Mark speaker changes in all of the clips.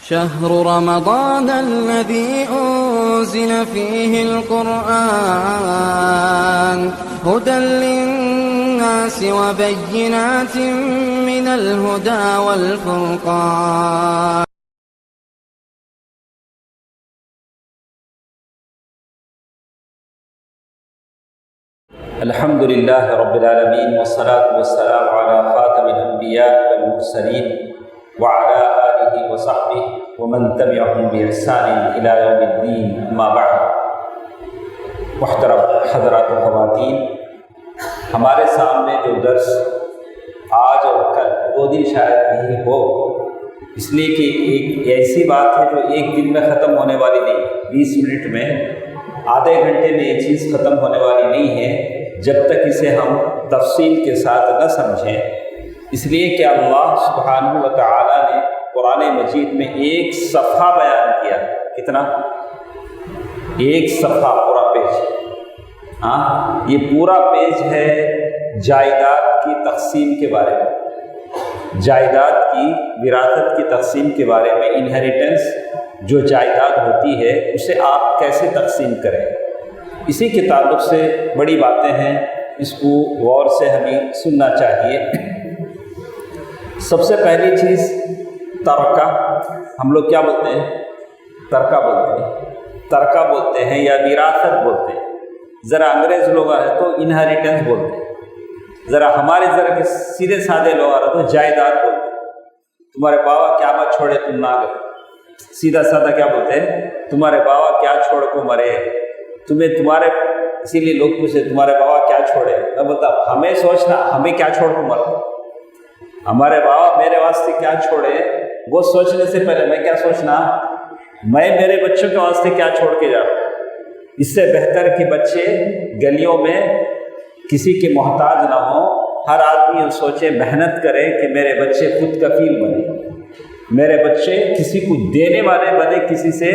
Speaker 1: شهر رمضان الذي أنزل فيه القرآن هدى للناس وبينات من الهدى والفرقان.
Speaker 2: الحمد لله رب العالمين والصلاة والسلام على خاتم الأنبياء والمرسلين وعلى آله وصحبه ومن تبعهم بإحسان إلى يوم الدين. أما بعد. محترم حضرات و خواتین، ہمارے سامنے جو درس آج اور کل 2 دن شاید نہیں ہو، اس لیے کہ ایک ایسی بات ہے جو ایک دن میں ختم ہونے والی نہیں، 20 منٹ میں، آدھے گھنٹے میں یہ چیز ختم ہونے والی نہیں ہے جب تک اسے ہم تفصیل کے ساتھ نہ سمجھیں. اس لیے کہ اللہ سبحانہ و تعالی نے قرآن مجید میں ایک صفحہ بیان کیا. کتنا؟ ایک صفحہ، پورا پیج. یہ پورا پیج ہے جائیداد کی تقسیم کے بارے میں، جائیداد کی وراثت کی تقسیم کے بارے میں. انہیریٹنس جو جائیداد ہوتی ہے اسے آپ کیسے تقسیم کریں، اسی کے تعلق سے بڑی باتیں ہیں، اس کو غور سے ہمیں سننا چاہیے. سب سے پہلی چیز ترکہ. ہم لوگ کیا بولتے ہیں؟ ترکہ بولتے ہیں، ترکہ بولتے ہیں یا وراثت بولتے ہیں. ذرا انگریز لوگ آ رہے تو انہیریٹنس بولتے ہیں، ذرا ہمارے ذرا کے سیدھے سادے لوگ آ رہے تو جائیداد بولتے ہیں. تمہارے بابا کیا مت چھوڑے تم نہ گئے، سیدھا سادہ کیا بولتے ہیں؟ تمہارے بابا کیا چھوڑ کو مرے. تمہیں تمہارے، اسی لیے لوگ پوچھے تمہارے بابا کیا چھوڑے، میں بولتا ہمیں سوچنا ہمیں کیا چھوڑ کو مرا. ہمارے بابا میرے واسطے کیا چھوڑے وہ سوچنے سے پہلے میں کیا سوچنا میں میرے بچوں کے واسطے کیا چھوڑ کے جاؤں. اس سے بہتر کہ بچے گلیوں میں کسی کے محتاج نہ ہوں. ہر آدمی سوچے، محنت کرے کہ میرے بچے خود کفیل بنے، میرے بچے کسی کو دینے والے بنے، کسی سے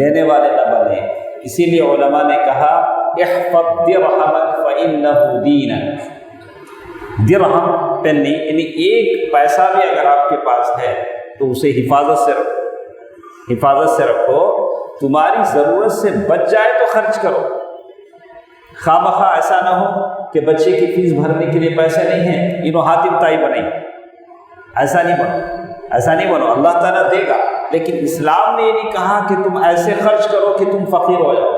Speaker 2: لینے والے نہ بنے. اسی لیے علماء نے کہا احفظ درہمک فإنہ دینک. درہم پنی یعنی ایک پیسہ بھی اگر آپ کے پاس ہے تو اسے حفاظت سے رکھو، حفاظت سے رکھو. تمہاری ضرورت سے بچ جائے تو خرچ کرو. خواہ مخواہ ایسا نہ ہو کہ بچے کی فیس بھرنے کے لیے پیسے نہیں ہیں، انہوں حاتم تائی بنائی. ایسا نہیں بنو، ایسا نہیں بنو. اللہ تعالیٰ دے گا، لیکن اسلام نے یہ نہیں کہا کہ تم ایسے خرچ کرو کہ تم فقیر ہو جاؤ.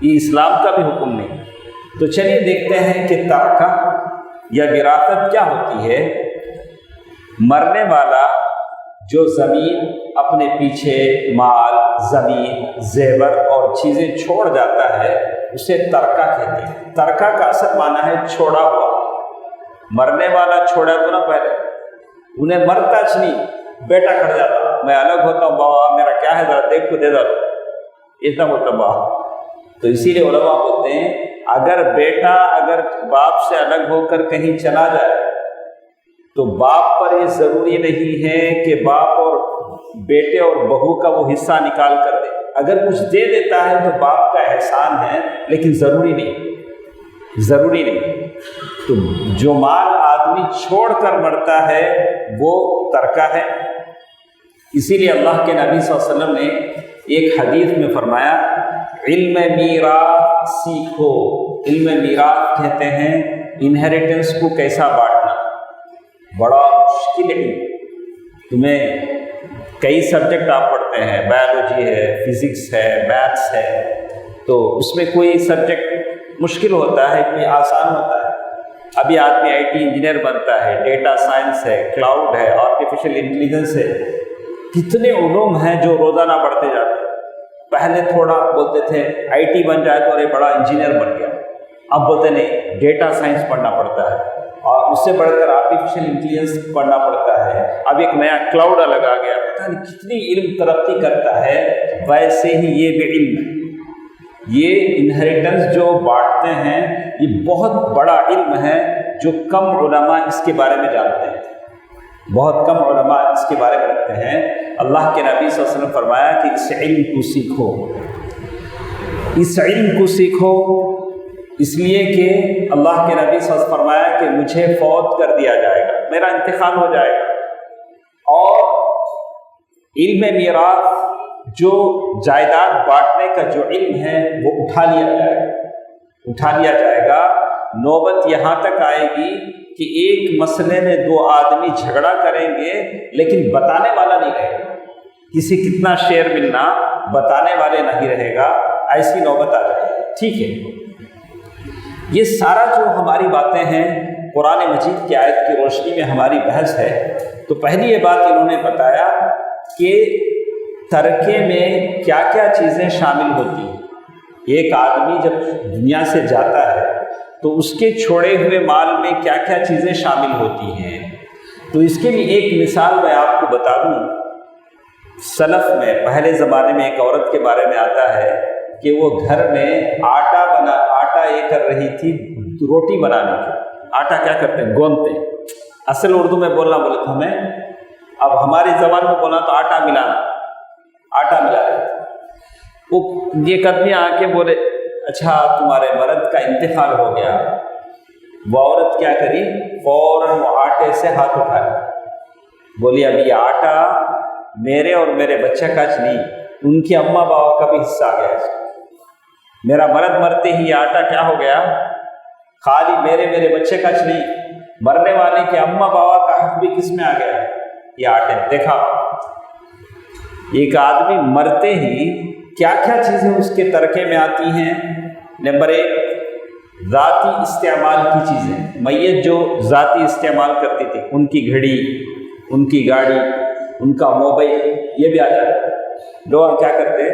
Speaker 2: یہ اسلام کا بھی حکم نہیں. تو چلیے دیکھتے ہیں کہ ترکہ یا وراثت کیا ہوتی ہے. مرنے والا جو زمین اپنے پیچھے مال، زمین، زیور اور چیزیں چھوڑ جاتا ہے اسے ترکہ کہتے ہیں. ترکہ کا اصل معنی ہے چھوڑا ہوا. مرنے والا چھوڑا تو نہ پہلے، انہیں مرتا نہیں، بیٹا کھڑ جاتا، میں الگ ہوتا ہوں، بابا میرا کیا ہے ذرا دیکھ کو دے دو، اتنا ہوتا بابا. تو اسی لیے علماء بولتے ہیں اگر بیٹا اگر باپ سے الگ ہو کر کہیں چلا جائے تو باپ پر یہ ضروری نہیں ہے کہ باپ اور بیٹے اور بہو کا وہ حصہ نکال کر دے. اگر کچھ دے دیتا ہے تو باپ کا احسان ہے، لیکن ضروری نہیں، ضروری نہیں. تو جو مال آدمی چھوڑ کر مرتا ہے وہ ترکہ ہے. اسی لیے اللہ کے نبی صلی اللہ علیہ وسلم نے ایک حدیث میں فرمایا علم میراث سیکھو. علم میراث کہتے ہیں انہیریٹنس کو کیسا بانٹنا. بڑا مشکل ہے. تمہیں کئی سبجیکٹ آپ پڑھتے ہیں، بایولوجی ہے، فزکس ہے، میتھس ہے، تو اس میں کوئی سبجیکٹ مشکل ہوتا ہے، کوئی آسان ہوتا ہے. ابھی آدمی IT انجینئر بنتا ہے، ڈیٹا سائنس ہے، کلاؤڈ ہے، آرٹیفیشیل انٹیلیجنس ہے، کتنے علوم ہیں جو روزانہ بڑھتے جاتے ہیں. پہلے تھوڑا بولتے تھے IT بن جائے تو ارے بڑا انجینئر بن گیا، اب بولتے نہیں ڈیٹا سائنس پڑھنا پڑتا ہے، اور اس سے بڑھ کر آرٹیفیشیل انٹیلیجنس پڑھنا پڑتا ہے. اب ایک نیا کلاؤڈ الگ آ گیا. پتہ نہیں کتنی علم ترقی کرتا ہے. ویسے ہی یہ بھی علم ہے. یہ انہیریٹنس جو بانٹتے ہیں یہ بہت بڑا علم ہے جو کم علماء اس کے بارے میں جانتے ہیں، بہت کم علماء اس کے بارے میں رکھتے ہیں. اللہ کے نبی صلی اللہ علیہ وسلم فرمایا کہ اس علم کو سیکھو، اس علم کو سیکھو. اس لیے کہ اللہ کے نبی صلی اللہ علیہ وسلم فرمایا کہ مجھے فوت کر دیا جائے گا، میرا انتقال ہو جائے گا، اور علم میراث جو جائیداد بانٹنے کا جو علم ہے وہ اٹھا لیا جائے گا۔ نوبت یہاں تک آئے گی کہ ایک مسئلے میں دو آدمی جھگڑا کریں گے لیکن بتانے والا نہیں رہے گا، کسی کتنا شیئر ملنا بتانے والے نہیں رہے گا، ایسی نوبت آ جائے گی۔ ٹھیک ہے، یہ سارا جو ہماری باتیں ہیں قرآن مجید کی آیت کی روشنی میں ہماری بحث ہے۔ تو پہلی یہ بات انہوں نے بتایا کہ ترکے میں کیا کیا چیزیں شامل ہوتی ہیں۔ ایک آدمی جب دنیا سے جاتا ہے تو اس کے چھوڑے ہوئے مال میں کیا کیا چیزیں شامل ہوتی ہیں۔ تو اس کے لیے ایک مثال میں آپ کو بتا دوں۔ سلف میں پہلے زمانے میں ایک عورت کے بارے میں آتا ہے کہ وہ گھر میں آٹا یہ کر رہی تھی روٹی بنانے کی۔ آٹا کیا کرتے ہیں؟ گوندتے ہیں۔ اصل اردو میں بولنا بولے تو ہمیں، اب ہماری زبان میں بولنا تو آٹا ملا رہے تھے۔ وہ یہ آدمی آ کے بولے اچھا تمہارے مرد کا انتقال ہو گیا۔ وہ عورت کیا کری؟ فوراً وہ آٹے سے ہاتھ اٹھایا، بولی اب یہ آٹا میرے اور میرے بچے کا نہیں، ان کی اماں باوا کا بھی حصہ آ گیا ہے۔ میرا مرد مرتے ہی یہ آٹا کیا ہو گیا؟ خالی میرے بچے کا نہیں، مرنے والے کے اماں باوا کا حق بھی کس میں آ گیا؟ یہ آٹے۔ دیکھا ایک آدمی مرتے ہی کیا کیا چیزیں اس کے ترکے میں آتی ہیں۔ نمبر 1، ذاتی استعمال کی چیزیں۔ میت جو ذاتی استعمال کرتی تھی، ان کی گھڑی، ان کی گاڑی، ان کا موبائل، یہ بھی آ جاتا ہے۔ لوگ کیا کرتے؟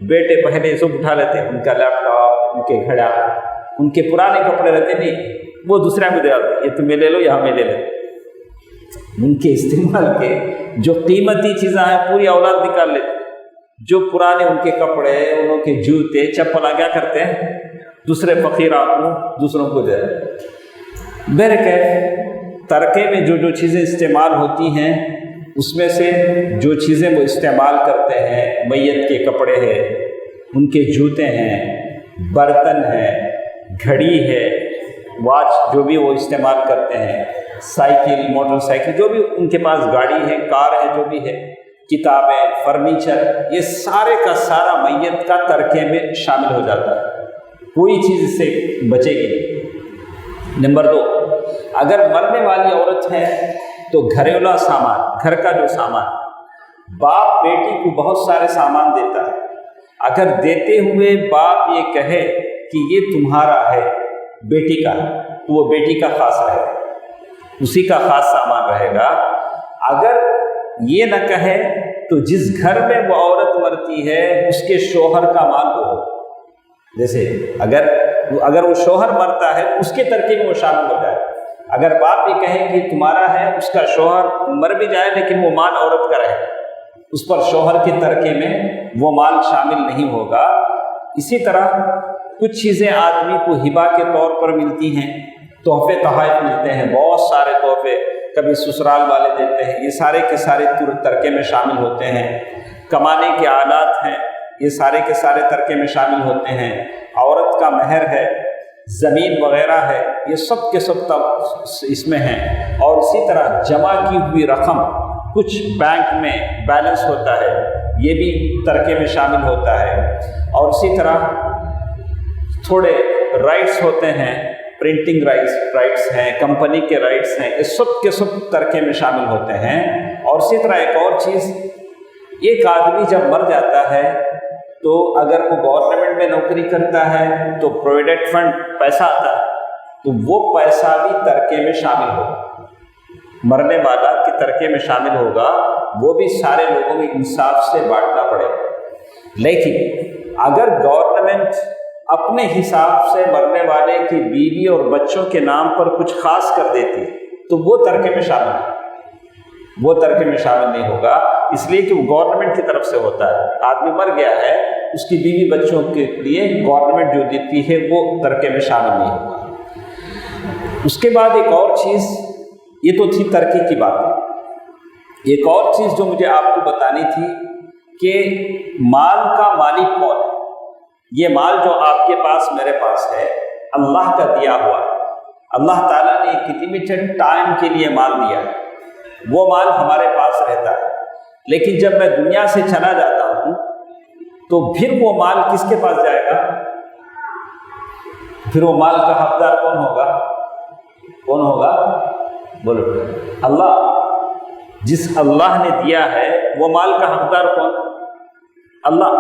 Speaker 2: بیٹے پہلے سب اٹھا لیتے، ان کا لیپ ٹاپ، ان کے گھڑا، ان کے پرانے کپڑے رہتے نہیں، وہ دوسرے کو دے آتے، یہ تمہیں لے لو یا ہمیں لے لو۔ ان کے استعمال کے جو قیمتی چیزیں ہیں پوری اولاد نکال لیتے، جو پرانے ان کے کپڑے، انہوں کے جوتے چپل کیا کرتے ہیں؟ دوسرے فقیروں کو، دوسروں کو دے دیتے۔ بہرکیف ترکے میں جو چیزیں استعمال ہوتی ہیں اس میں سے جو چیزیں وہ استعمال کرتے ہیں، میت کے کپڑے ہیں، ان کے جوتے ہیں، برتن ہیں، گھڑی ہے، واچ جو بھی وہ استعمال کرتے ہیں، سائیکل، موٹر سائیکل، جو بھی ان کے پاس گاڑی ہے، کار ہے، جو بھی ہے، کتابیں، فرنیچر، یہ سارے کا سارا میت کا ترکے میں شامل ہو جاتا ہے، کوئی چیز اس سے بچے گی نہیں۔ نمبر 2، اگر مرنے والی عورت ہے تو گھریلو سامان، گھر کا جو سامان، باپ بیٹی کو بہت سارے سامان دیتا ہے، اگر دیتے ہوئے باپ یہ کہے کہ یہ تمہارا ہے، بیٹی کا ہے، تو وہ بیٹی کا خاص رہے گا، اسی کا خاص سامان رہے گا۔ اگر یہ نہ کہے تو جس گھر میں وہ عورت مرتی ہے اس کے شوہر کا مال ہو، جیسے اگر وہ شوہر مرتا ہے اس کے ترکے میں وہ شامل ہو جائے۔ اگر باپ یہ کہے کہ تمہارا ہے، اس کا شوہر مر بھی جائے لیکن وہ مال عورت کا رہے، اس پر شوہر کے ترکے میں وہ مال شامل نہیں ہوگا۔ اسی طرح کچھ چیزیں آدمی کو ہبہ کے طور پر ملتی ہیں، تحفے تحائف ملتے ہیں، بہت سارے تحفے کبھی سسرال والے دیتے ہیں، یہ سارے کے سارے ترکے میں شامل ہوتے ہیں۔ کمانے کے آلات ہیں، یہ سارے کے سارے ترکے میں شامل ہوتے ہیں۔ عورت کا مہر ہے، زمین وغیرہ ہے، یہ سب کے سب اس میں ہیں۔ اور اسی طرح جمع کی ہوئی رقم، کچھ بینک میں بیلنس ہوتا ہے، یہ بھی ترکے میں شامل ہوتا ہے۔ اور اسی طرح تھوڑے رائٹس ہوتے ہیں، پرنٹنگ رائٹس ہیں، کمپنی کے رائٹس ہیں، یہ سب کے سب ترکے میں شامل ہوتے ہیں۔ اور اسی طرح ایک اور چیز، ایک آدمی جب مر جاتا ہے تو اگر وہ گورنمنٹ میں نوکری کرتا ہے تو پروویڈنٹ فنڈ پیسہ آتا ہے، تو وہ پیسہ بھی ترکے میں شامل ہوگا، مرنے والا کے ترکے میں شامل ہوگا، وہ بھی سارے لوگوں میں انصاف سے بانٹنا پڑے گا۔ لیکن اگر گورنمنٹ اپنے حساب سے مرنے والے کی بیوی اور بچوں کے نام پر کچھ خاص کر دیتی تو وہ ترکے میں شامل ہے، وہ ترکے میں شامل نہیں ہوگا، اس لیے کہ وہ گورنمنٹ کی طرف سے ہوتا ہے۔ آدمی مر گیا ہے، اس کی بیوی بچوں کے لیے گورنمنٹ جو دیتی ہے وہ ترکے میں شامل نہیں ہوگا۔ اس کے بعد ایک اور چیز، یہ تو تھی ترکے کی بات، ایک اور چیز جو مجھے آپ کو بتانی تھی کہ مال کا مالک کون ہے۔ یہ مال جو آپ کے پاس میرے پاس ہے اللہ کا دیا ہوا ہے، اللہ تعالیٰ نے ایک لمیٹڈ ٹائم کے لیے مال دیا ہے، وہ مال ہمارے پاس رہتا ہے، لیکن جب میں دنیا سے چلا جاتا ہوں تو پھر وہ مال کس کے پاس جائے گا؟ پھر وہ مال کا حقدار کون ہوگا؟ کون ہوگا؟ بولو اللہ۔ جس اللہ نے دیا ہے وہ مال کا حقدار کون؟ اللہ۔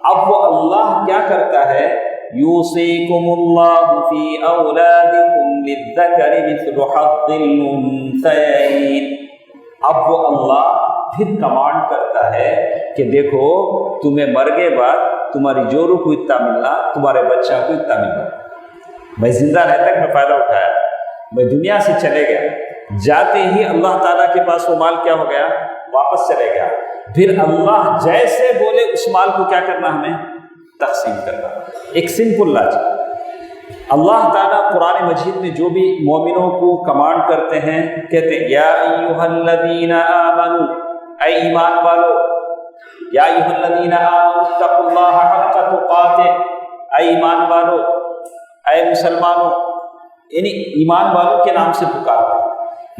Speaker 2: اب وہ اللہ کیا کرتا ہے؟ یوصیکم اللہ فی اولادکم للذکر مثل حظ الانثیین۔ اب وہ اللہ پھر کمانڈ کرتا ہے کہ دیکھو تمہیں مرنے بعد تمہاری جوروں کو اتنا ملنا، تمہارے بچہ کو اتنا ملنا۔ میں زندہ رہتا کہ میں فائدہ اٹھایا، میں دنیا سے چلے گیا، جاتے ہی اللہ تعالیٰ کے پاس وہ مال کیا ہو گیا؟ واپس چلے گیا۔ پھر اللہ جیسے بولے اس مال کو کیا کرنا؟ ہمیں تقسیم کرنا۔ ایک سمپل لاجک۔ اللہ تعالیٰ قرآن مجید میں جو بھی مومنوں کو کمانڈ کرتے ہیں، کہتے ہیں یا ایھا الذین آمنوا، اے ایمان والو، یا ایھا الذین آمنوا اتقوا اللہ حق تقاتہ، اے ایمان والو، اے مسلمانوں، یعنی ایمان والوں کے نام سے پکارتے ہیں۔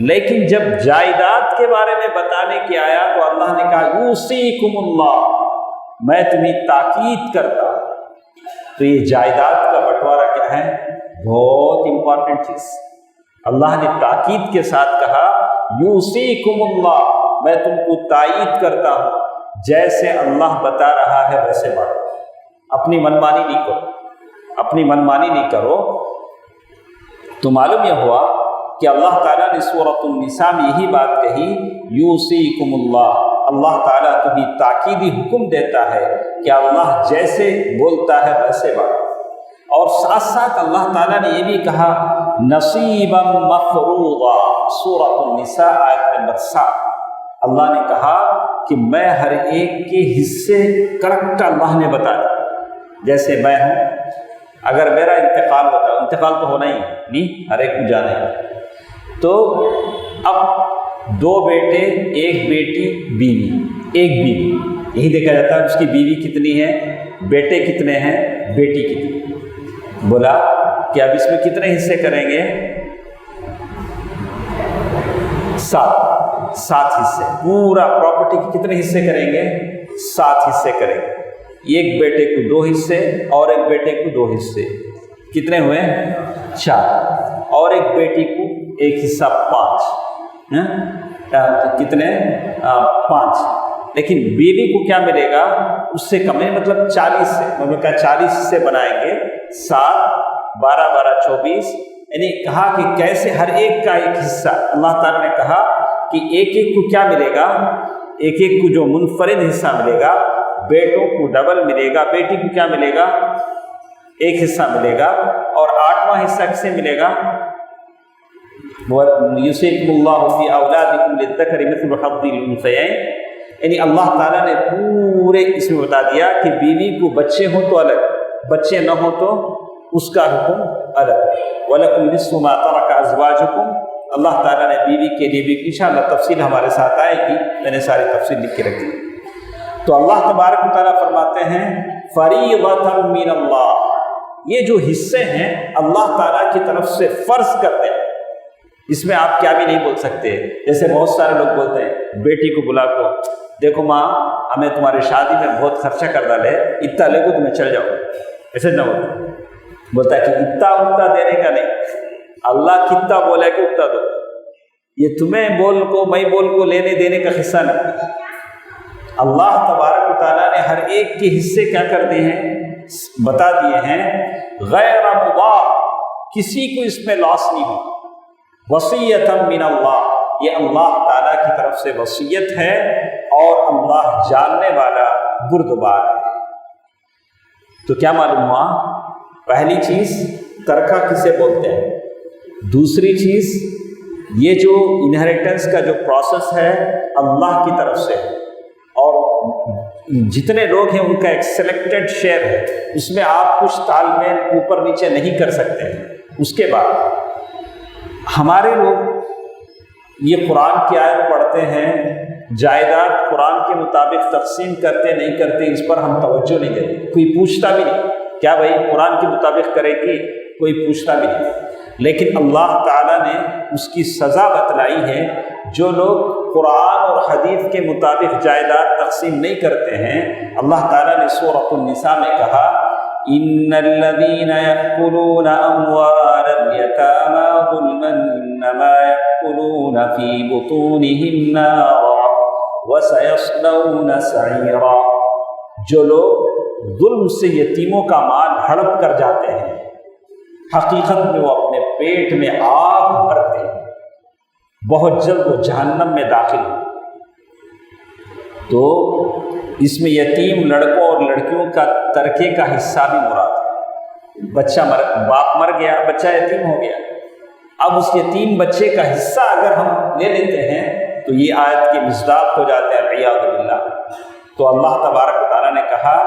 Speaker 2: لیکن جب جائیداد کے بارے میں بتانے کی آیا تو اللہ نے کہا یوصیکم اللہ، میں تمہیں تاکید کرتا ہوں۔ تو یہ جائیداد کا بٹوارا کیا ہے؟ بہت امپورٹنٹ چیز۔ اللہ نے تاکید کے ساتھ کہا یوصیکم اللہ، میں تم کو تائید کرتا ہوں، جیسے اللہ بتا رہا ہے ویسے بڑھو، اپنی منمانی نہیں کرو، اپنی منمانی نہیں کرو۔ تو معلوم یہ ہوا کہ اللہ تعالیٰ نے سورۃ النساء میں یہی بات کہی یوصیکم اللہ۔ اللہ تعالیٰ تمہیں تاکیدی حکم دیتا ہے کہ اللہ جیسے بولتا ہے ویسے بڑھو، اور ساتھ ساتھ اللہ تعالیٰ نے یہ بھی کہا نصیبا مفروضا، سورۃ النساء آیت نمبر 7۔ اللہ نے کہا کہ میں ہر ایک کے حصے کریکٹ اللہ نے بتا دیا۔ جیسے میں ہوں، اگر میرا انتقال ہوتا، انتقال تو ہونا ہی نہیں، ہر ایک کو جانا ہے، تو اب 2 بیٹے، 1 بیٹی، بیوی، 1 بیوی، یہی دیکھا جاتا ہے اس کی بیوی کتنی ہے، بیٹے کتنے ہیں، بیٹی کتنی۔ بولا کہ اب اس میں کتنے حصے کریں گے؟ 7 حصے۔ پورا پراپرٹی کے کتنے حصے کریں گے؟ 7 حصے کریں گے۔ ایک بیٹے کو 2 حصے اور ایک بیٹے کو 2 حصے، کتنے ہوئے؟ 4، اور ایک بیٹی کو 1 حصہ 5، کتنے؟ 5۔ لیکن بیوی کو کیا ملے گا؟ اس سے کم ہے، مطلب 40 سے، میں کہا 40 حصے بنائیں گے، 7، 12، 12، 24۔ یعنی کہا کہ کیسے ہر ایک کا ایک حصہ۔ اللہ تعالیٰ نے کہا کہ ایک ایک کو کیا ملے گا؟ ایک ایک کو جو منفرد حصہ ملے گا، بیٹوں کو ڈبل ملے گا، بیٹی کو کیا ملے گا؟ 1 حصہ ملے گا، اور 8واں حصہ کسے ملے گا؟ یوصیکم اللہ فی اولادکم للذکر مثل حظ الانثیین۔ یعنی اللہ تعالیٰ نے پورے اس میں بتا دیا کہ بیوی کو بچے ہوں تو الگ، بچے نہ ہوں تو اس کا حکم الگ۔ وَلَكُمْ نِصْفُ مَا تَرَكَ أَزْوَاجُكُمْ۔ اللہ تعالیٰ نے بیوی کے لیے بھی انشاءاللہ تفصیل ہمارے ساتھ آئے گی، میں نے ساری تفصیل لکھ کے رکھی۔ تو اللہ تبارک و تعالیٰ فرماتے ہیں فَرِيضَةً مِّنَ اللَّهِ، یہ جو حصے ہیں اللہ تعالیٰ کی طرف سے فرض کرتے ہیں، اس میں آپ کیا بھی نہیں بول سکتے۔ جیسے بہت سارے لوگ بولتے ہیں بیٹی کو بلا کو، دیکھو ماں ہمیں تمہاری شادی میں بہت خرچہ کر ڈالے، اتنا لے کو تمہیں چل جاؤ، ایسے نہ بولتا ہے کہ اتنا دینے کا نہیں، اللہ کتنا بولا ہے کہ اتنا دو، یہ تمہیں بول کو میں بول کو لینے دینے کا حصہ نہیں۔ اللہ تبارک و تعالیٰ نے ہر ایک کے حصے کیا کر دیے ہیں؟ بتا دیے ہیں، غیر مضار، کسی کو اس میں لاس نہیں ہو۔ وصیۃ من اللہ، یہ اللہ تعالیٰ کی طرف سے وصیت ہے، اور اللہ جاننے والا بردبار ہے۔ تو کیا معلوم ہوا؟ پہلی چیز ترکہ کسے بولتے ہیں، دوسری چیز یہ جو انہیریٹنس کا جو پروسیس ہے اللہ کی طرف سے، اور جتنے لوگ ہیں ان کا ایک سلیکٹڈ شیئر ہے، اس میں آپ کچھ تال میل اوپر نیچے نہیں کر سکتے ہیں۔ اس کے بعد ہمارے لوگ یہ قرآن کی آیت پڑھتے ہیں، جائیداد قرآن کے مطابق تقسیم کرتے نہیں کرتے، اس پر ہم توجہ نہیں دیتے، کوئی پوچھتا بھی نہیں، کیا بھائی قرآن کے مطابق کرے گی، کوئی پوچھتا بھی نہیں۔ لیکن اللہ تعالیٰ نے اس کی سزا بتلائی ہے، جو لوگ قرآن اور حدیث کے مطابق جائیداد تقسیم نہیں کرتے ہیں، اللہ تعالیٰ نے سورۃ النساء میں کہا ان الذين يأكلون اموال اليتامى ظلما انما يأكلون في بطونهم نارا وسيصلون سعيرا، جو لوگ ظلم سے یتیموں کا مال ہڑپ کر جاتے ہیں حقیقت میں وہ اپنے پیٹ میں آگ بھرتے ہیں، بہت جلد وہ جہنم میں داخل ہو۔ تو اس میں یتیم لڑکوں اور لڑکیوں کا ترکے کا حصہ بھی مراد ہے۔ باپ مر گیا، بچہ یتیم ہو گیا، اب اس یتیم بچے کا حصہ اگر ہم لے لیتے ہیں تو یہ آیت کے مصداق ہو جاتے ہیں، والعیاذ باللہ۔ تو اللہ تبارک و تعالیٰ نے کہا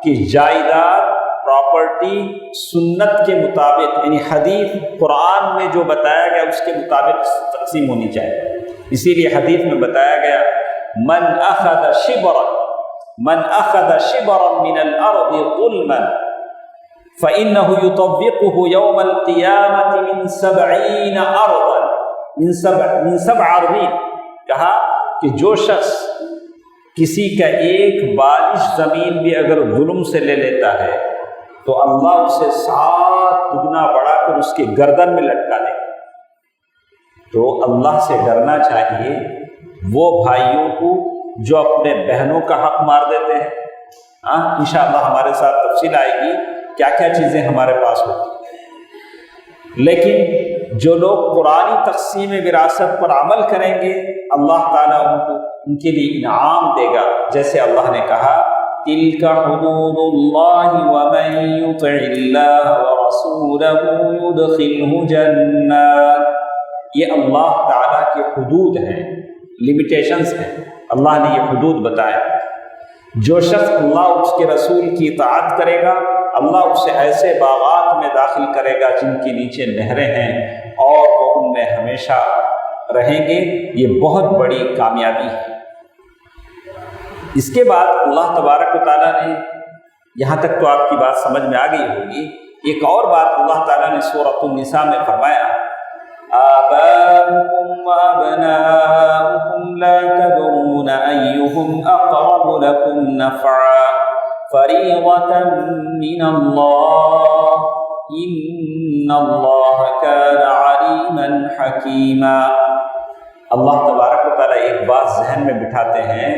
Speaker 2: کہ جائیداد پراپرٹی سنت کے مطابق، یعنی حدیث قرآن میں جو بتایا گیا اس کے مطابق تقسیم ہونی چاہیے۔ اسی لیے حدیث میں بتایا گیا من اخذ شبرا من الارض ظلما فانه يطبقه يوم القيامه من 70 ارضا من 7 ارضین، کہا کہ جو شخص کسی کا ایک بالش زمین بھی اگر ظلم سے لے لیتا ہے تو اللہ اسے 7 دگنا بڑھا کر اس کے گردن میں لٹکا دے گا۔ تو اللہ سے ڈرنا چاہیے وہ بھائیوں کو جو اپنے بہنوں کا حق مار دیتے ہیں۔ انشاءاللہ ہمارے ساتھ تفصیل آئے گی کیا کیا چیزیں ہمارے پاس ہوتی، لیکن جو لوگ قرآنی تقسیم وراثت پر عمل کریں گے اللہ تعالیٰ ان کے لیے انعام دے گا، جیسے اللہ نے کہا تِلْكَ حُدُودُ اللَّهِ وَمَن يُطِعِ اللَّهَ وَرَسُولَهُ يُدْخِلْهُ جَنَّاتٍ، یہ اللہ تعالیٰ کے حدود ہیں، لمیٹیشنز ہیں، اللہ نے یہ حدود بتایا۔ جو شخص اللہ اور اس کے رسول کی اطاعت کرے گا اللہ اسے ایسے باغات میں داخل کرے گا جن کے نیچے نہریں ہیں اور وہ ان میں ہمیشہ رہیں گے۔ یہ بہت بڑی کامیابی ہے۔ اس کے بعد اللہ تبارک و تعالیٰ نے، یہاں تک تو آپ کی بات سمجھ میں آ گئی ہوگی، ایک اور بات اللہ تعالیٰ نے سورۃ النساء میں فرمایا آباؤکم وابناؤکم لا تدرون ایہم اقرب لکم نفعا فریضۃ من اللہ ان اللہ کان علیما حکیما۔ اللہ تبارک و تعالیٰ ایک بات ذہن میں بٹھاتے ہیں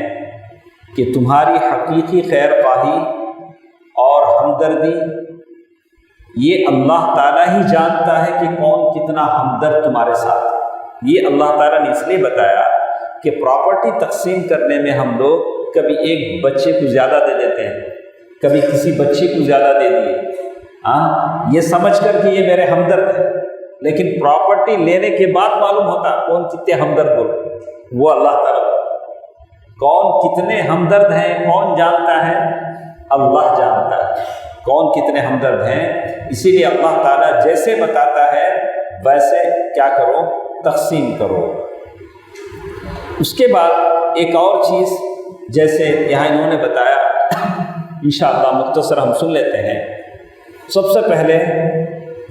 Speaker 2: کہ تمہاری حقیقی خیر خواہی اور ہمدردی یہ اللہ تعالیٰ ہی جانتا ہے کہ کون کتنا ہمدرد تمہارے ساتھ ہے۔ یہ اللہ تعالیٰ نے اس لیے بتایا کہ پراپرٹی تقسیم کرنے میں ہم لوگ کبھی ایک بچے کو زیادہ دے دیتے ہیں، کبھی کسی بچی کو زیادہ دے دیے، یہ سمجھ کر کہ یہ میرے ہمدرد ہے، لیکن پراپرٹی لینے کے بعد معلوم ہوتا کون کتنے ہمدرد بولے، وہ اللہ تعالیٰ کون کتنے ہمدرد ہیں کون جانتا ہے؟ اللہ جانتا ہے کون کتنے ہمدرد ہیں۔ اسی لیے اللہ تعالیٰ جیسے بتاتا ہے ویسے کیا کرو، تقسیم کرو۔ اس کے بعد ایک اور چیز جیسے یہاں انہوں نے بتایا، انشاءاللہ مختصر ہم سن لیتے ہیں۔ سب سے پہلے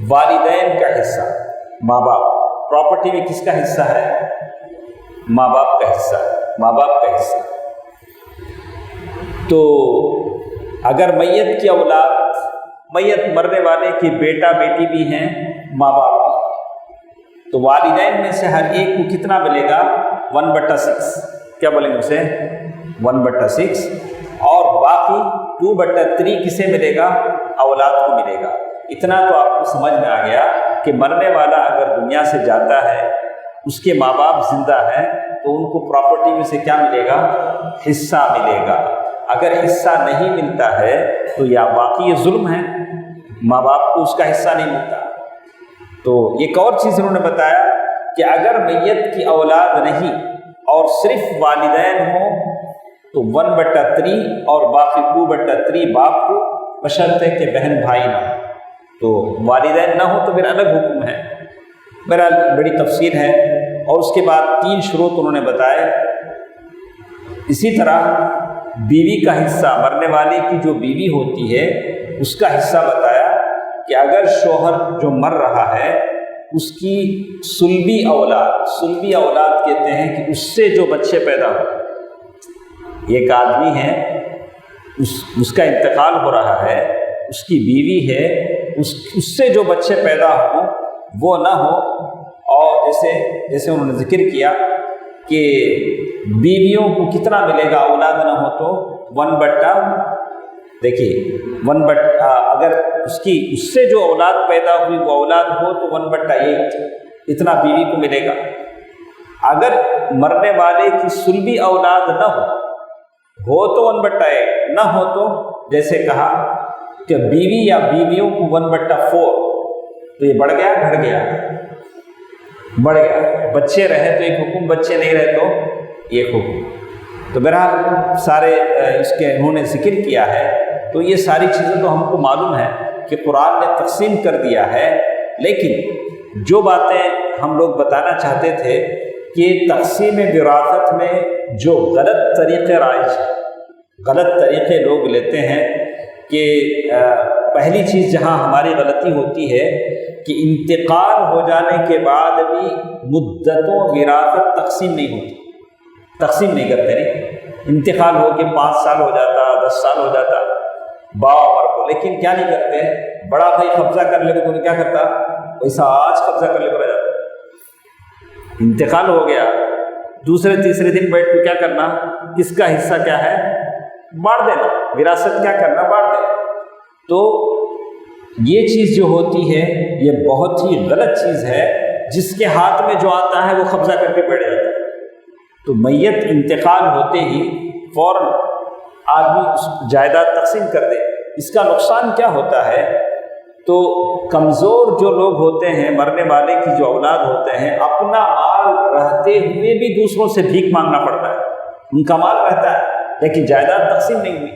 Speaker 2: والدین کا حصہ، ماں باپ، پراپرٹی میں کس کا حصہ ہے؟ ماں باپ کا حصہ ہے، ماں باپ کا حصہ۔ تو اگر میت کی اولاد، میت مرنے والے کی بیٹا بیٹی بھی ہیں، ماں باپ بھی، تو والدین میں سے ہر ایک کو کتنا ملے گا؟ 1/6۔ کیا بولیں گے اسے؟ 1/6، اور باقی 2/3 کسے ملے گا؟ اولاد کو ملے گا۔ اتنا تو آپ کو سمجھ میں آ گیا کہ مرنے والا اگر دنیا سے جاتا ہے، اس کے ماں باپ زندہ ہیں تو ان کو پراپرٹی میں سے کیا ملے گا؟ حصہ ملے گا۔ اگر حصہ نہیں ملتا ہے تو یا واقعی یہ ظلم ہے، ماں باپ کو اس کا حصہ نہیں ملتا۔ تو ایک اور چیز انہوں نے بتایا کہ اگر میت کی اولاد نہیں اور صرف والدین ہوں تو 1/3 اور باقی 2/3 باپ کو، بشرطے کہ بہن بھائی نہ ہو۔ تو والدین نہ ہو تو پھر الگ حکم ہے، بہرحال بڑی تفصیل ہے۔ اور اس کے بعد 3 شروط انہوں نے بتائے۔ اسی طرح بیوی کا حصہ، مرنے والے کی جو بیوی ہوتی ہے اس کا حصہ بتایا کہ اگر شوہر جو مر رہا ہے اس کی سلبی اولاد کہتے ہیں کہ اس سے جو بچے پیدا ہو، ایک آدمی ہے، اس کا انتقال ہو رہا ہے، اس کی بیوی ہے، اس سے جو بچے پیدا ہوں وہ نہ ہو، اور جیسے انہوں نے ذکر کیا کہ بیویوں کو کتنا ملے گا اولاد نہ ہو تو 1/، دیکھیے 1/، اگر اس سے جو اولاد پیدا ہوئی وہ اولاد ہو تو 1/8 اتنا بیوی کو ملے گا۔ اگر مرنے والے کی سلبی اولاد نہ ہو تو 1/8، نہ ہو تو جیسے کہا کہ بیوی یا بیویوں کو 1/4، تو یہ بڑھ گیا گھٹ گیا، بڑھ گیا، بچے رہے تو ایک حکم، بچے نہیں رہے تو ایک حکم۔ تو بہرحال سارے اس کے انہوں نے ذکر کیا ہے، تو یہ ساری چیزیں تو ہم کو معلوم ہے کہ قرآن نے تقسیم کر دیا ہے، لیکن جو باتیں ہم لوگ بتانا چاہتے تھے کہ تقسیم وراثت میں جو غلط طریقے رائج ہیں، غلط طریقے لوگ لیتے ہیں، کہ پہلی چیز جہاں ہماری غلطی ہوتی ہے کہ انتقال ہو جانے کے بعد بھی مدتوں وراثت تقسیم نہیں کرتے، نہیں، انتقال ہو کے 5 سال ہو جاتا، 10 سال ہو جاتا باپ عمر کو، لیکن کیا نہیں کرتے، بڑا بھائی قبضہ کر لے تو کیا کرتا، ویسا آج قبضہ کر لے تو رہ جاتا، انتقال ہو گیا دوسرے تیسرے دن بیٹھ کے کیا کرنا، کس کا حصہ کیا ہے بانٹ دینا، وراثت کیا کرنا بانٹ دینا۔ تو یہ چیز جو ہوتی ہے یہ بہت ہی غلط چیز ہے، جس کے ہاتھ میں جو آتا ہے وہ قبضہ کر کے بیٹھ جاتا ہے۔ تو میت انتقال ہوتے ہی فوراً آدمی اس جائیداد تقسیم کر دے۔ اس کا نقصان کیا ہوتا ہے، تو کمزور جو لوگ ہوتے ہیں، مرنے والے کی جو اولاد ہوتے ہیں، اپنا مال رہتے ہوئے بھی دوسروں سے بھیک مانگنا پڑتا ہے، ان کا مال رہتا ہے لیکن جائیداد تقسیم نہیں ہوئی۔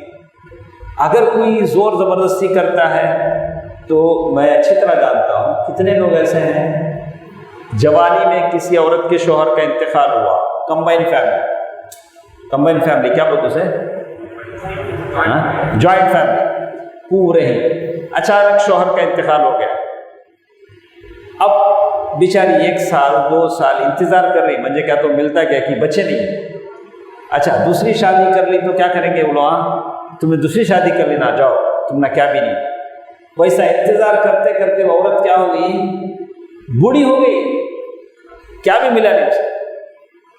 Speaker 2: اگر کوئی زور زبردستی کرتا ہے تو میں اچھی طرح جانتا ہوں کتنے لوگ ایسے ہیں، جوانی میں کسی عورت کے شوہر کا انتقال ہوا، کمبائن فیملی کیا بولتے اسے، جوائنٹ فیملی، پورے ہی اچانک شوہر کا انتقال ہو گیا، اب بیچاری 1 سال 2 سال انتظار کر رہی، مجھے کیا تو ملتا کیا کہ بچے نہیں، اچھا دوسری شادی کر لی تو کیا کریں گے وہ لوگ، تمہیں دوسری شادی کر لینا، جاؤ تم نے کیا بھی نہیں۔ ویسا انتظار کرتے کرتے وہ عورت کیا ہو گئی، بوڑھی ہو گئی، کیا بھی ملا نہیں اسے،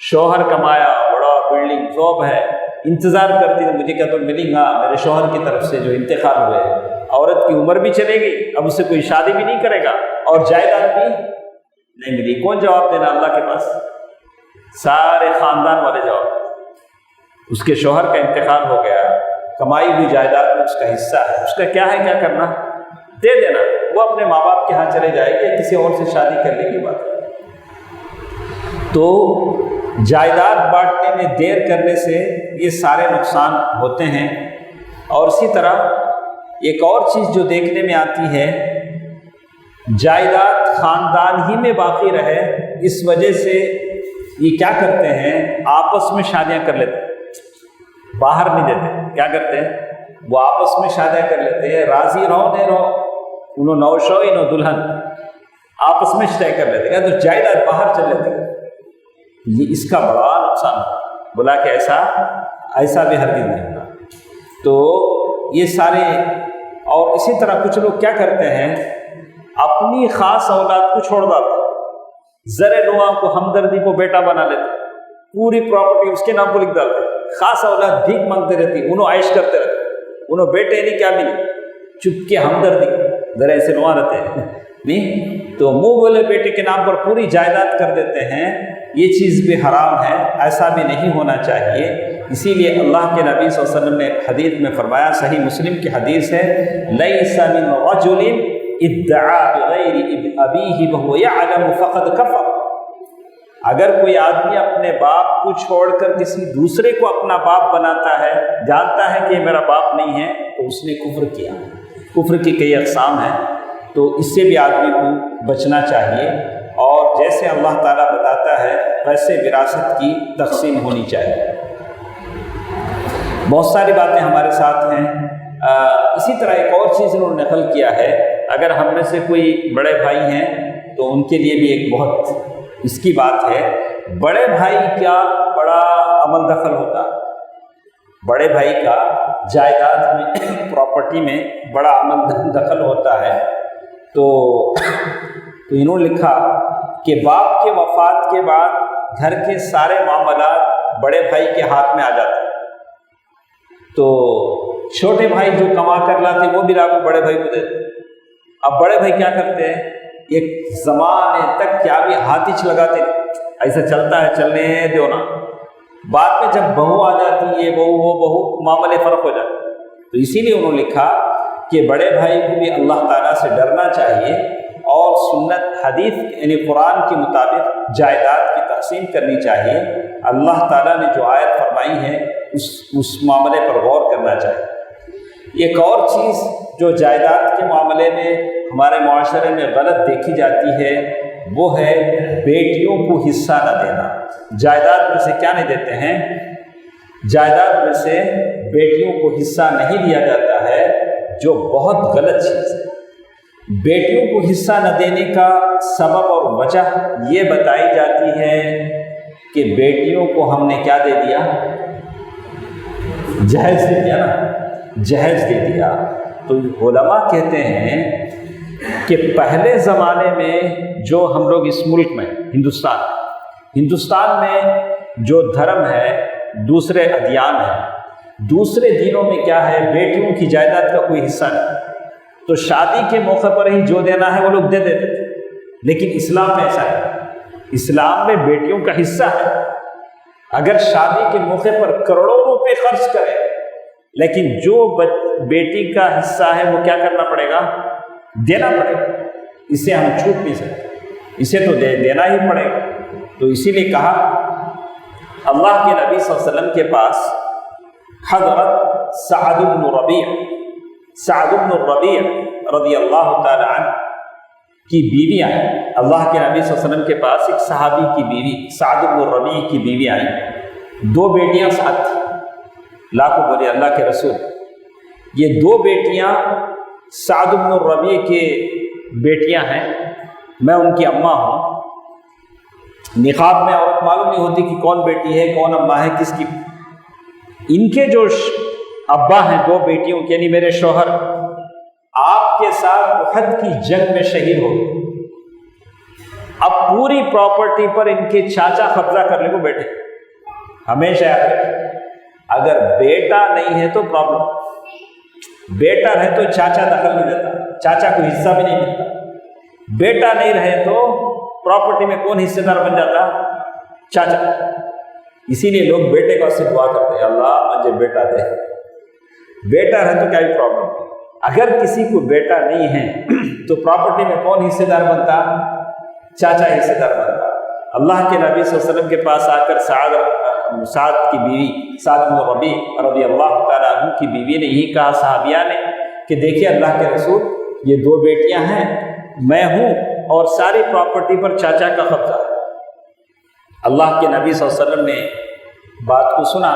Speaker 2: شوہر کمایا، بڑا بلڈنگ جاب ہے، انتظار کرتی ہے مجھے کیا تو ملیں گا میرے شوہر کی طرف سے جو انتقال ہوئے، عورت کی عمر بھی چلے گئی، اب اسے کوئی شادی بھی نہیں کرے گا اور جائیداد بھی نہیں ملی، کون جواب دینا اللہ کے پاس، سارے خاندان والے جواب، اس کے شوہر کا انتقال ہو گیا، کمائی ہوئی جائیداد میں اس کا حصہ ہے، اس کا کیا ہے، کیا کرنا، دے دینا، وہ اپنے ماں باپ کے ہاں چلے جائے گے، کسی اور سے شادی کرنے کی بات۔ تو جائیداد بانٹنے میں دیر کرنے سے یہ سارے نقصان ہوتے ہیں۔ اور اسی طرح ایک اور چیز جو دیکھنے میں آتی ہے، جائیداد خاندان ہی میں باقی رہے، اس وجہ سے یہ کیا کرتے ہیں، آپس میں شادیاں کر لیتے ہیں، باہر نہیں دیتے، کیا کرتے ہیں وہ آپس میں شادیاں کر لیتے ہیں، راضی رہو نہیں رہو، انہوں نو شو انہوں دلہن، آپس میں طے کر لیتے ہیں، تو جائیداد باہر چل لیتے ہیں۔ یہ اس کا بڑا نقصان ہے، بولا کہ ایسا بھی ہرگز نہیں ہوگا۔ تو یہ سارے، اور اسی طرح کچھ لوگ کیا کرتے ہیں، اپنی خاص اولاد کو چھوڑ دیتے، زر نواں کو، ہمدردی کو بیٹا بنا لیتے، پوری پراپرٹی اس کے نام کو لکھ ڈالتے، خاص اولاد بھیک مانگتے رہتی، انہوں عائش کرتے رہتے، انہوں بیٹے نہیں کیا بھی نہیں، چپ کے ہمدردی، ذرا ایسے نواں رہتے ہیں نہیں، تو منہ بولے بیٹے کے نام پر پوری جائیداد کر دیتے ہیں۔ یہ چیز بھی حرام ہے، ایسا بھی نہیں ہونا چاہیے۔ اسی لیے اللہ کے نبی صلی اللہ علیہ وسلم نے حدیث میں فرمایا، صحیح مسلم کی حدیث ہے، لیس من رجل ادعا بغیر ابیہ وہو یعلم فقد کفر۔ اگر کوئی آدمی اپنے باپ کو چھوڑ کر کسی دوسرے کو اپنا باپ بناتا ہے، جانتا ہے کہ یہ میرا باپ نہیں ہے، تو اس نے کفر کیا۔ کفر کی کئی اقسام ہیں، تو اس سے بھی آدمی کو بچنا چاہیے، اور جیسے اللہ تعالیٰ بتاتا ہے ویسے وراثت کی تقسیم ہونی چاہیے۔ بہت ساری باتیں ہمارے ساتھ ہیں۔ اسی طرح ایک اور چیز انہوں نے نقل کیا ہے، اگر ہم میں سے کوئی بڑے بھائی ہیں تو ان کے لیے بھی ایک بہت اس کی بات ہے، بڑے بھائی کیا بڑا عمل دخل ہوتا ہے، بڑے بھائی کا جائیداد میں پراپرٹی میں بڑا عمل دخل ہوتا ہے۔ تو انہوں نے لکھا کہ باپ کے وفات کے بعد گھر کے سارے معاملات بڑے بھائی کے ہاتھ میں آ جاتے ہیں، تو چھوٹے بھائی جو کما کر لاتے وہ بھی لا کو بڑے بھائی کو دیتے۔ اب بڑے بھائی کیا کرتے ہیں، ایک زمانے تک کیا بھی ہاتھ لگاتے، ایسا چلتا ہے، چلنے دو نا، بعد میں جب بہو آ جاتی ہے، بہو وہ بہو، معاملے فرق ہو جاتے۔ تو اسی لیے انہوں نے لکھا کہ بڑے بھائی کو بھی اللہ تعالیٰ سے ڈرنا چاہیے اور سنت حدیث یعنی قرآن کے مطابق جائیداد کی تقسیم کرنی چاہیے۔ اللہ تعالیٰ نے جو آیت فرمائی ہے اس معاملے پر غور کرنا چاہیے۔ ایک اور چیز جو جائیداد کے معاملے میں ہمارے معاشرے میں غلط دیکھی جاتی ہے وہ ہے بیٹیوں کو حصہ نہ دینا۔ جائیداد میں سے کیا نہیں دیتے ہیں، جائیداد میں سے بیٹیوں کو حصہ نہیں دیا جاتا ہے، جو بہت غلط چیز ہے۔ بیٹیوں کو حصہ نہ دینے کا سبب اور وجہ یہ بتائی جاتی ہے کہ بیٹیوں کو ہم نے کیا دے دیا، جہیز دے دیا نا، جہیز دے دیا۔ تو علماء کہتے ہیں کہ پہلے زمانے میں جو ہم لوگ اس ملک میں ہندوستان میں جو دھرم ہے، دوسرے ادیان ہیں، دوسرے دینوں میں کیا ہے، بیٹیوں کی جائیداد کا کوئی حصہ نہیں، تو شادی کے موقع پر ہی جو دینا ہے وہ لوگ دے دیتے تھے۔ لیکن اسلام میں ایسا ہے، اسلام میں بیٹیوں کا حصہ ہے۔ اگر شادی کے موقع پر کروڑوں روپے خرچ کرے، لیکن جو بیٹی کا حصہ ہے وہ کیا کرنا پڑے گا، دینا پڑے گا، اسے ہم چھوٹ نہیں سکتے، اسے تو دینا ہی پڑے گا۔ تو اسی لیے کہا اللہ کے نبی صلی اللہ علیہ وسلم کے پاس حضرت سعد بن الربیع رضی اللہ تعالی عنہ کی بیوی آئی۔ اللہ کے نبی صلی اللہ علیہ وسلم کے پاس ایک صحابی کی بیوی سعد بن الربیع کی بیوی آئی، دو بیٹیاں ساتھ تھیں۔ لاکھوں بولے اللہ کے رسول، یہ دو بیٹیاں سعد بن الربیع کے بیٹیاں ہیں، میں ان کی اماں ہوں۔ نقاب میں عورت معلوم نہیں ہوتی کہ کون بیٹی ہے کون اماں ہے کس کی۔ ان کے جو ابا ہیں دو بیٹیوں کے، یعنی میرے شوہر، آپ کے ساتھ احد کی جنگ میں شہید ہو گئے۔ اب پوری پراپرٹی پر ان کے چاچا قبضہ کرنے کو بیٹھے۔ ہمیشہ یاد رکھیں، اگر بیٹا نہیں ہے تو پرابلم، بیٹا رہے تو چاچا دخل نہیں دیتا، چاچا کو حصہ بھی نہیں ملتا۔ بیٹا نہیں رہے تو پراپرٹی میں کون حصے دار بن جاتا، چاچا۔ اسی لیے لوگ بیٹے کا صرف دعا کرتے ہیں، اللہ مجھے بیٹا دے۔ بیٹا رہے تو کیا بھی پرابلم۔ اگر کسی کو بیٹا نہیں ہے تو پراپرٹی میں کون حصے دار بنتا، چاچا حصے دار بنتا۔ اللہ کے نبی صلی اللہ علیہ وسلم کے پاس آ کر سعد کی بیوی سعد بن الربیع رضی اللہ تعالیٰ عنہ کی بیوی نے یہی کہا صحابیہ نے کہ دیکھیے اللہ کے رسول، یہ دو بیٹیاں ہیں، میں ہوں، اور ساری پراپرٹی پر چاچا کا قبضہ ہے۔ اللہ کے نبی صلی اللہ علیہ وسلم نے بات کو سنا،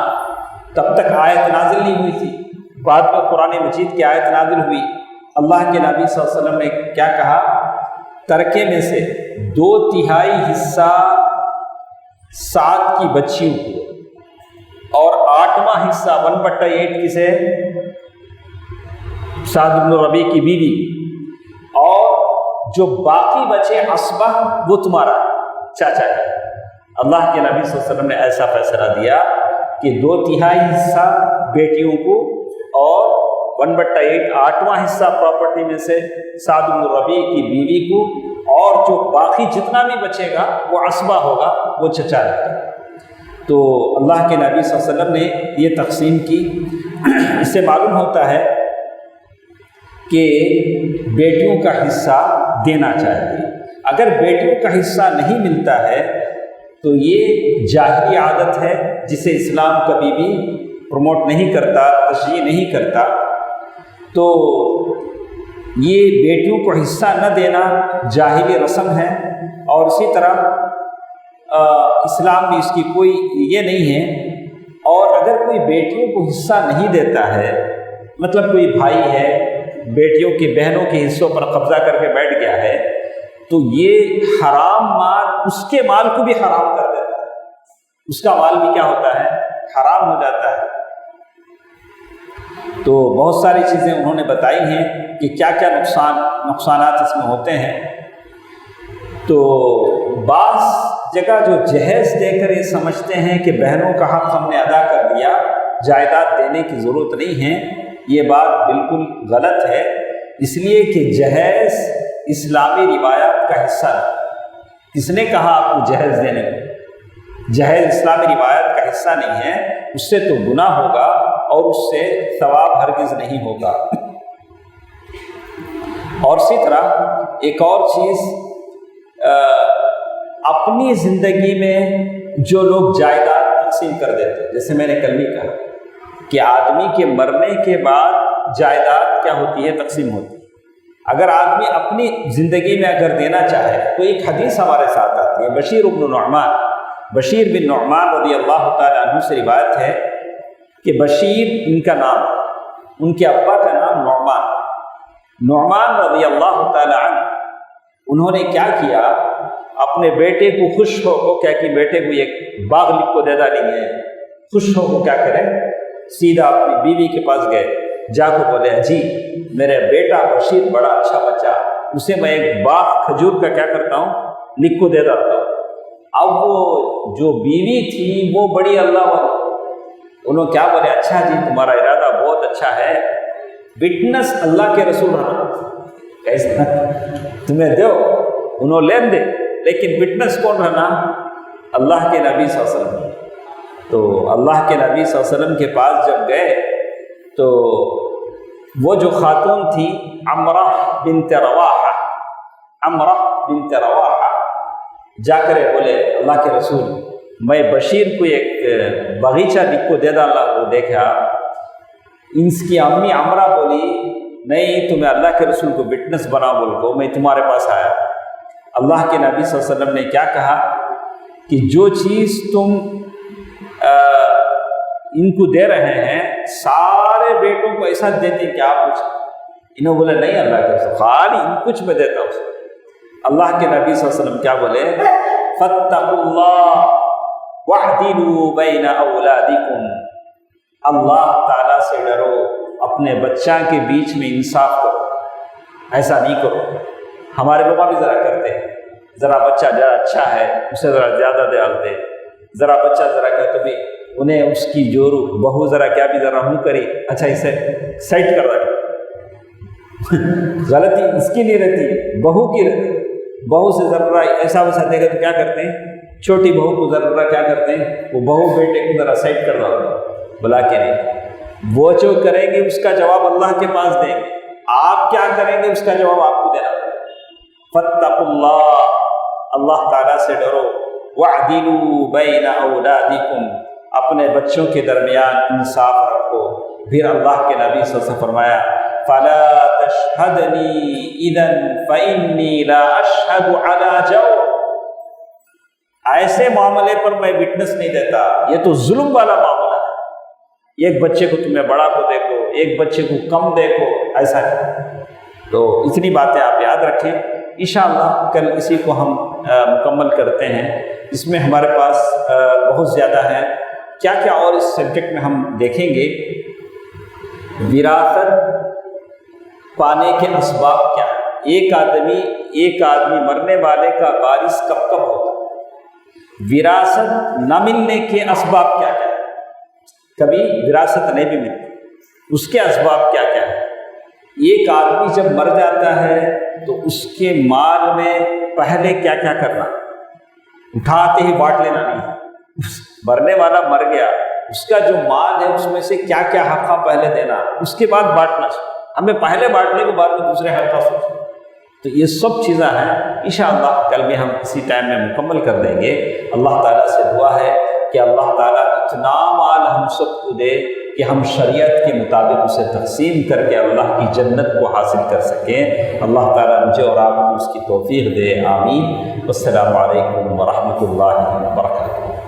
Speaker 2: تب تک آیت نازل نہیں ہوئی تھی، بعد میں قرآن مجید کی آیت نازل ہوئی۔ اللہ کے نبی صلی اللہ علیہ وسلم نے کیا کہا، ترکے میں سے 2/3 حصہ سعد کی بچیوں کو اور 8واں حصہ 1/8 کسے، سعد بن الربیع کی بیوی، اور جو باقی بچے عصبہ وہ تمہارا چاچا ہے۔ اللہ کے نبی صلی اللہ علیہ وسلم نے ایسا فیصلہ دیا کہ 2/3 حصہ بیٹیوں کو اور 1/8 8واں حصہ پراپرٹی میں سے سعد بن الربیع کی بیوی کو، اور جو باقی جتنا بھی بچے گا وہ عصبہ ہوگا، وہ چچا رہے گا۔ تو اللہ کے نبی صلی اللہ علیہ وسلم نے یہ تقسیم کی۔ اس سے معلوم ہوتا ہے کہ بیٹیوں کا حصہ دینا چاہیے۔ اگر بیٹیوں کا حصہ نہیں ملتا ہے تو یہ جاہلی عادت ہے جسے اسلام کبھی بھی پروموٹ نہیں کرتا، تشریح نہیں کرتا۔ تو یہ بیٹیوں کو حصہ نہ دینا جاہلی رسم ہے، اور اسی طرح اسلام میں اس کی کوئی یہ نہیں ہے۔ اور اگر کوئی بیٹیوں کو حصہ نہیں دیتا ہے، مطلب کوئی بھائی ہے بیٹیوں کی بہنوں کے حصوں پر قبضہ کر کے بیٹھ گیا ہے، تو یہ حرام مال اس کے مال کو بھی حرام کر دیتا ہے، اس کا مال بھی کیا ہوتا ہے؟ حرام ہو جاتا ہے۔ تو بہت ساری چیزیں انہوں نے بتائی ہیں کہ کیا کیا نقصانات اس میں ہوتے ہیں۔ تو بعض جگہ جو جہیز دے کر یہ سمجھتے ہیں کہ بہنوں کا حق ہم نے ادا کر دیا، جائیداد دینے کی ضرورت نہیں ہے، یہ بات بالکل غلط ہے، اس لیے کہ جہیز اسلامی روایات کا حصہ نہیں۔ کس نے کہا آپ کو جہیز دینے کو؟ جہیز اسلامی روایات کا حصہ نہیں ہے، اس سے تو گناہ ہوگا اور اس سے ثواب ہرگز نہیں ہوگا۔ اور اسی طرح ایک اور چیز، اپنی زندگی میں جو لوگ جائیداد تقسیم کر دیتے ہیں، جیسے میں نے کل بھی کہا کہ آدمی کے مرنے کے بعد جائیداد کیا ہوتی ہے؟ تقسیم ہوتی ہے۔ اگر آدمی اپنی زندگی میں اگر دینا چاہے تو ایک حدیث ہمارے ساتھ آتی ہے، بشیر بن نعمان رضی اللہ تعالیٰ عنہ سے روایت ہے کہ بشیر ان کا نام، ان کے ابا کا نام نعمان رضی اللہ تعالیٰ عنہ، انہوں نے کیا کیا؟ اپنے بیٹے کو خوش ہو کو کیا کہ بیٹے کو ایک باغ لکھ کو دے دا نہیں ہے، خوش ہو کو کیا کرے؟ سیدھا اپنی بیوی کے پاس گئے، جا کو بولے جی میرے بیٹا بشیر بڑا اچھا بچہ، اسے میں ایک باغ کھجور کا کیا کرتا ہوں؟ لکھ کو دے دیتا ہوں۔ اب وہ جو بیوی تھی وہ بڑی اللہ والی، انہوں کیا بولے؟ اچھا جی تمہارا ارادہ بہت اچھا ہے، وٹنس اللہ کے رسول رہنا، کیسا تمہیں دو انہوں لین دے، لیکن وٹنس کون رہنا؟ اللہ کے نبی صلی اللہ علیہ وسلم۔ تو اللہ کے نبی صلی اللہ علیہ وسلم کے پاس جب گئے تو وہ جو خاتون تھی عمرہ بنت رواحہ جا کر بولے اللہ کے رسول میں بشیر کو ایک باغیچہ لکھ کو دے ڈالا، وہ دیکھا ان کی امی عمرہ بولی نہیں تمہیں اللہ کے رسول کو وٹنس بنا بول کو میں تمہارے پاس آیا۔ اللہ کے نبی صلی اللہ علیہ وسلم نے کیا کہا کہ جو چیز تم ان کو دے رہے ہیں سارے بیٹوں کو ایسا دیتے کہ آپ کچھ، انہوں بولے نہیں اللہ کے رسول خالی ان کچھ میں دیتا ہوں۔ اللہ کے نبی صلی اللہ علیہ وسلم کیا بولے؟ فاتقوا اللہ واعدلوا بین اولادکم، اللہ تعالیٰ سے ڈرو، اپنے بچہ کے بیچ میں انصاف کرو، ایسا نہیں کرو۔ ہمارے لوگ بھی ذرا کرتے ہیں، ذرا بچہ ذرا اچھا ہے اسے ذرا زیادہ دے ڈالتے، ذرا بچہ ذرا کہ تو بھی انہیں اس کی جو بہو ذرا کیا بھی ذرا ہوں کری، اچھا اسے سائٹ کر رہا غلطی اس کی نہیں رہتی، بہو کی رہتی۔ بہو سے ذرا ایسا ویسا دے گا تو کیا کرتے ہیں؟ چھوٹی بہو کو ذرا کیا کرتے ہیں؟ وہ بہو بیٹے کو ذرا سائٹ کر رہا بلا کے نہیں، وہ جو کریں گے اس کا جواب اللہ کے پاس دیں گے، آپ کیا کریں گے اس کا جواب آپ کو دینا پڑے۔ فاتقوا اللہ، اللہ تعالیٰ سے ڈرو، واعدلوا بین اولادکم، اپنے بچوں کے درمیان انصاف رکھو۔ پھر اللہ کے نبی صلی اللہ علیہ وسلم فرمایا فلا تشہدنی اذا فانی لا اشہد علی جور، ایسے معاملے پر میں وٹنس نہیں دیتا، یہ تو ظلم والا معاملہ ہے، ایک بچے کو تمہیں بڑا کو دیکھو، ایک بچے کو کم دیکھو، ایسا ہے۔ تو اتنی باتیں آپ یاد رکھیں، انشاءاللہ کل اسی کو ہم مکمل کرتے ہیں۔ اس میں ہمارے پاس بہت زیادہ ہے، کیا کیا اور اس سبجیکٹ میں ہم دیکھیں گے۔ وراثت پانے کے اسباب کیا ہے؟ ایک آدمی مرنے والے کا وارث کب کب ہوتا ہے؟ وراثت نہ ملنے کے اسباب کیا کیا ہے؟ کبھی وراثت نہیں بھی ملتی، اس کے اسباب کیا کیا ہے؟ ایک آدمی جب مر جاتا ہے تو اس کے مال میں پہلے کیا کیا کرنا؟ اٹھاتے ہی بانٹ لینا نہیں، مرنے والا مر گیا، اس کا جو مال ہے اس میں سے کیا کیا حقہ پہلے دینا، اس کے بعد بانٹنا، ہمیں پہلے بانٹنے کے بعد میں دوسرے حقہ سوچنا۔ تو یہ سب چیزیں ہیں، انشاءاللہ کل بھی ہم اسی ٹائم میں مکمل کر دیں گے۔ اللہ تعالیٰ سے دعا ہے کہ اللہ تعالیٰ اتنا مال ہم سب کو دے کہ ہم شریعت کے مطابق اسے تقسیم کر کے اللہ کی جنت کو حاصل کر سکیں۔ اللہ تعالیٰ مجھے اور آپ کو اس کی توفیق دے، آمین۔ والسلام علیکم ورحمۃ اللہ وبرکاتہ۔